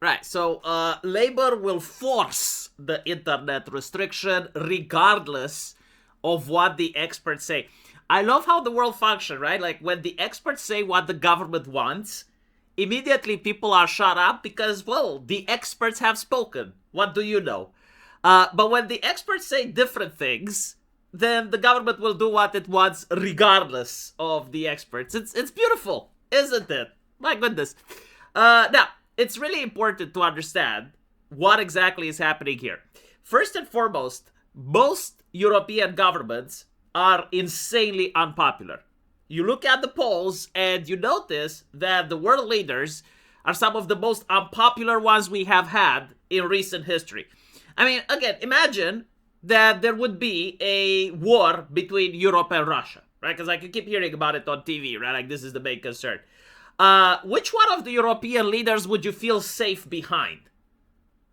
Right. So labor will force the internet restriction regardless of what the experts say. I love how the world functions, right? Like when the experts say what the government wants, immediately people are shut up because, well, the experts have spoken. What do you know? But when the experts say different things, then the government will do what it wants regardless of the experts. It's beautiful, isn't it? My goodness. Now, it's really important to understand what exactly is happening here. First and foremost, most European governments are insanely unpopular. You look at the polls and you notice that the world leaders are some of the most unpopular ones we have had in recent history. I mean, again, imagine that there would be a war between Europe and Russia, right? Because like you keep hearing about it on TV, right? Like this is the main concern. Which one of the European leaders would you feel safe behind?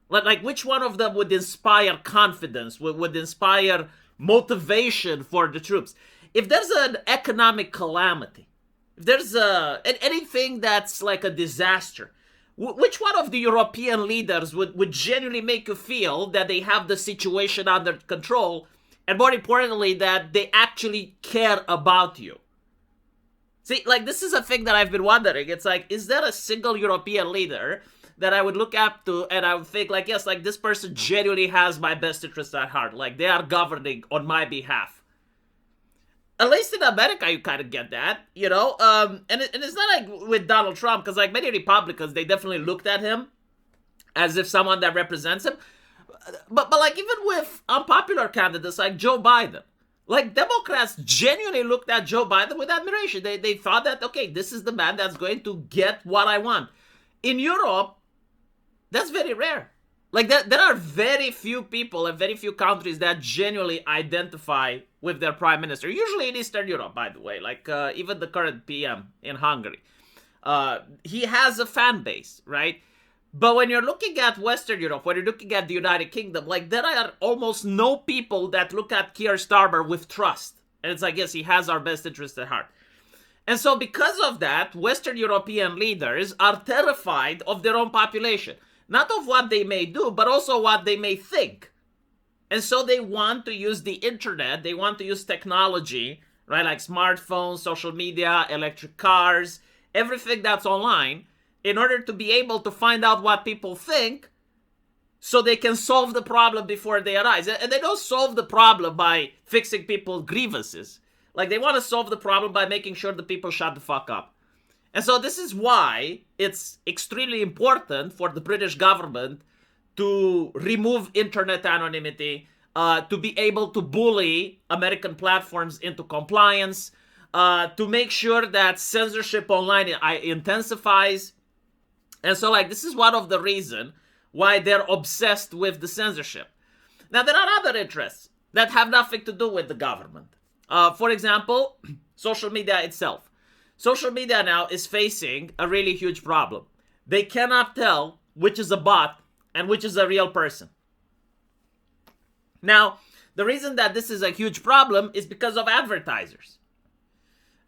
Like which one of them would inspire confidence, would inspire motivation for the troops? If there's an economic calamity, if there's anything that's like a disaster, which one of the European leaders would genuinely make you feel that they have the situation under control, and more importantly, that they actually care about you? See, like this is a thing that I've been wondering. It's like, is there a single European leader that I would look up to and I would think like, yes, like this person genuinely has my best interest at heart. Like they are governing on my behalf. At least in America, you kind of get that, you know? And it's not like with Donald Trump, because like many Republicans, they definitely looked at him as if someone that represents him. But like even with unpopular candidates like Joe Biden, like Democrats genuinely looked at Joe Biden with admiration. They thought that, okay, this is the man that's going to get what I want. In Europe, that's very rare. Like there are very few people and very few countries that genuinely identify with their prime minister. Usually in Eastern Europe, by the way, like even the current PM in Hungary, he has a fan base, right? But when you're looking at Western Europe, when you're looking at the United Kingdom, like there are almost no people that look at Keir Starmer with trust. And it's like, yes, he has our best interest at heart. And so because of that, Western European leaders are terrified of their own population. Not of what they may do, but also what they may think. And so they want to use the internet, they want to use technology, right? Like smartphones, social media, electric cars, everything that's online, in order to be able to find out what people think so they can solve the problem before they arise. And they don't solve the problem by fixing people's grievances. Like they want to solve the problem by making sure the people shut the fuck up. And so this is why it's extremely important for the British government to remove internet anonymity, to be able to bully American platforms into compliance, to make sure that censorship online intensifies. And so like this is one of the reasons why they're obsessed with the censorship. Now there are other interests that have nothing to do with the government. For example, social media itself. Social media now is facing a really huge problem. They cannot tell which is a bot and which is a real person. Now, the reason that this is a huge problem is because of advertisers.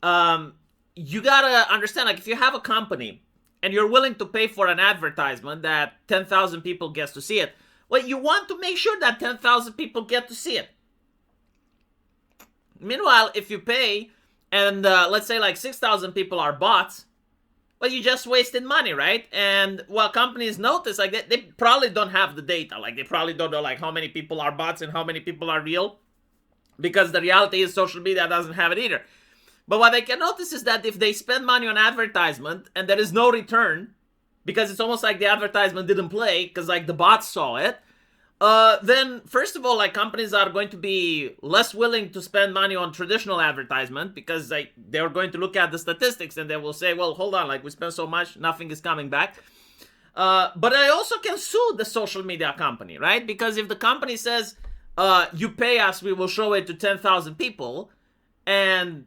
You gotta understand, like if you have a company and you're willing to pay for an advertisement that 10,000 people gets to see it, well, you want to make sure that 10,000 people get to see it. Meanwhile, if you pay and let's say like 6,000 people are bots, well, you just wasted money, right? And what companies notice, like they probably don't have the data. Like they probably don't know like how many people are bots and how many people are real, because the reality is social media doesn't have it either. But what they can notice is that if they spend money on advertisement and there is no return, because it's almost like the advertisement didn't play because like the bots saw it, then first of all, like companies are going to be less willing to spend money on traditional advertisement because like they're going to look at the statistics and they will say, well, hold on, like we spent so much, nothing is coming back. But I also can sue the social media company, right? Because if the company says, you pay us, we will show it to 10,000 people, and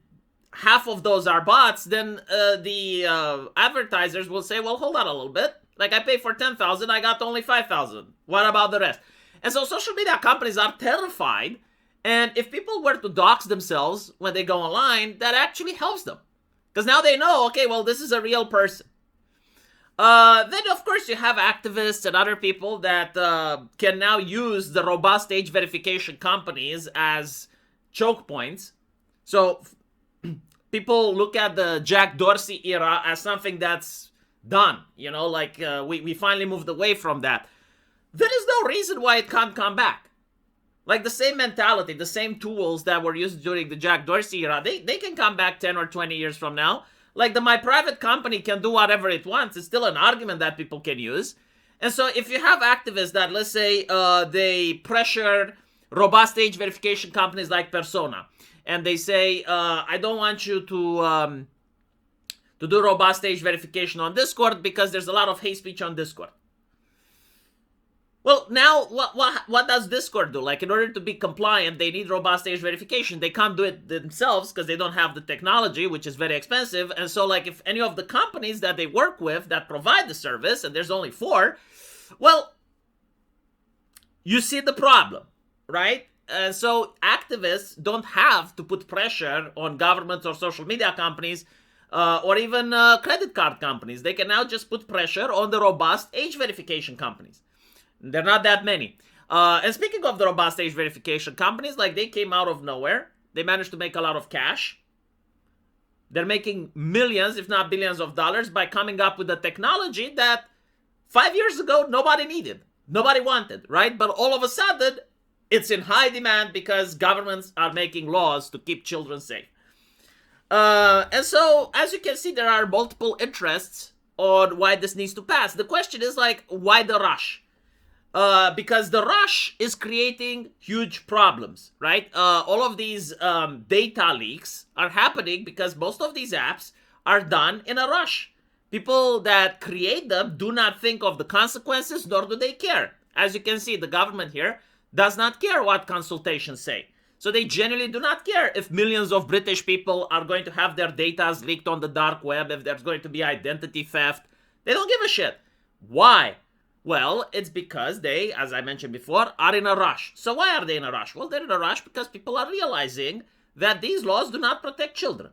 half of those are bots, then the advertisers will say, well, hold on a little bit. Like I paid for 10,000, I got only 5,000. What about the rest? And so social media companies are terrified. And if people were to dox themselves when they go online, that actually helps them. Because now they know, okay, well, this is a real person. Then, of course, you have activists and other people that can now use the robust age verification companies as choke points. So people look at the Jack Dorsey era as something that's done. Like we finally moved away from that. There is no reason why it can't come back. Like the same mentality, the same tools that were used during the Jack Dorsey era, they can come back 10 or 20 years from now. Like my private company can do whatever it wants. It's still an argument that people can use. And so if you have activists that, let's say, they pressure robust age verification companies like Persona, and they say, I don't want you to do robust age verification on Discord because there's a lot of hate speech on Discord. Well, now, what does Discord do? Like, in order to be compliant, they need robust age verification. They can't do it themselves because they don't have the technology, which is very expensive. And so, like, if any of the companies that they work with that provide the service, and there's only 4, well, you see the problem, right? So activists don't have to put pressure on governments or social media companies or even credit card companies. They can now just put pressure on the robust age verification companies. They're not that many. And speaking of the robust age verification companies, like they came out of nowhere. They managed to make a lot of cash. They're making millions, if not billions of dollars by coming up with a technology that 5 years ago nobody needed. Nobody wanted, right? But all of a sudden, it's in high demand because governments are making laws to keep children safe. And so, as you can see, there are multiple interests on why this needs to pass. The question is like, why the rush? Because the rush is creating huge problems, right? All of these data leaks are happening because most of these apps are done in a rush. People that create them do not think of the consequences, nor do they care. As you can see, the government here does not care what consultations say. So they genuinely do not care if millions of British people are going to have their data leaked on the dark web, if there's going to be identity theft. They don't give a shit. Why? Well, it's because they, as I mentioned before, are in a rush. So why are they in a rush? Well, they're in a rush because people are realizing that these laws do not protect children.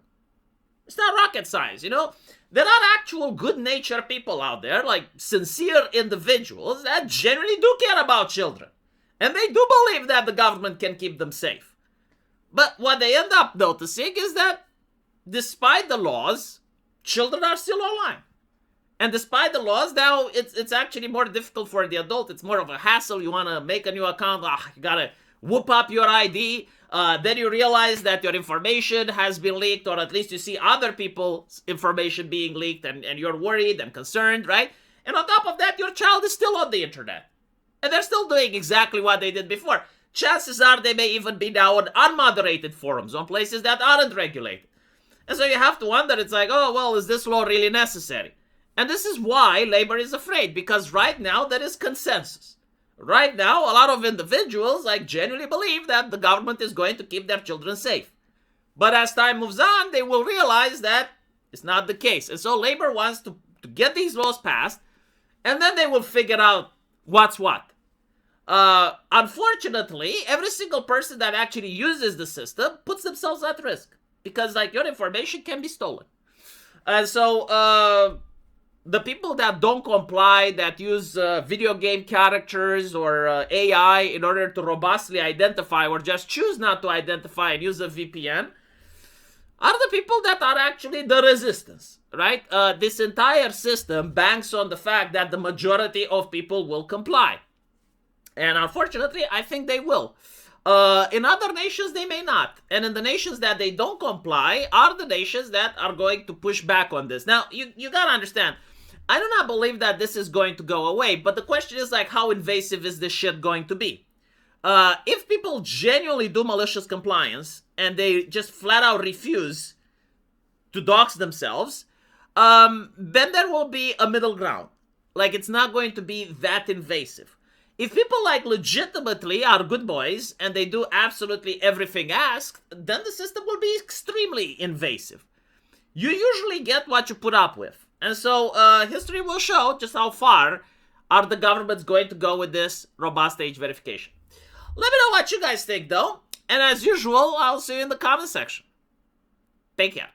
It's not rocket science, There are actual good-natured people out there, like sincere individuals that generally do care about children. And they do believe that the government can keep them safe. But what they end up noticing is that despite the laws, children are still online. And despite the laws, now it's actually more difficult for the adult. It's more of a hassle. You want to make a new account. You got to whoop up your ID. Then you realize that your information has been leaked, or at least you see other people's information being leaked, and you're worried and concerned, right? And on top of that, your child is still on the internet. And they're still doing exactly what they did before. Chances are they may even be now on unmoderated forums on places that aren't regulated. And so you have to wonder, it's like, oh, well, is this law really necessary? And this is why labor is afraid, because right now there is consensus. Right now, a lot of individuals genuinely believe that the government is going to keep their children safe. But as time moves on, they will realize that it's not the case. And so labor wants to get these laws passed, and then they will figure out what's what. Unfortunately, every single person that actually uses the system puts themselves at risk, because your information can be stolen. And so the people that don't comply, that use video game characters or AI in order to robustly identify, or just choose not to identify and use a VPN, are the people that are actually the resistance, right? This entire system banks on the fact that the majority of people will comply. And unfortunately, I think they will. In other nations, they may not. And in the nations that they don't comply are the nations that are going to push back on this. Now, you gotta understand, I do not believe that this is going to go away, but the question is how invasive is this shit going to be? If people genuinely do malicious compliance and they just flat out refuse to dox themselves, then there will be a middle ground. It's not going to be that invasive. If people legitimately are good boys and they do absolutely everything asked, then the system will be extremely invasive. You usually get what you put up with. And so history will show just how far are the governments going to go with this robust age verification. Let me know what you guys think, though. And as usual, I'll see you in the comment section. Take care.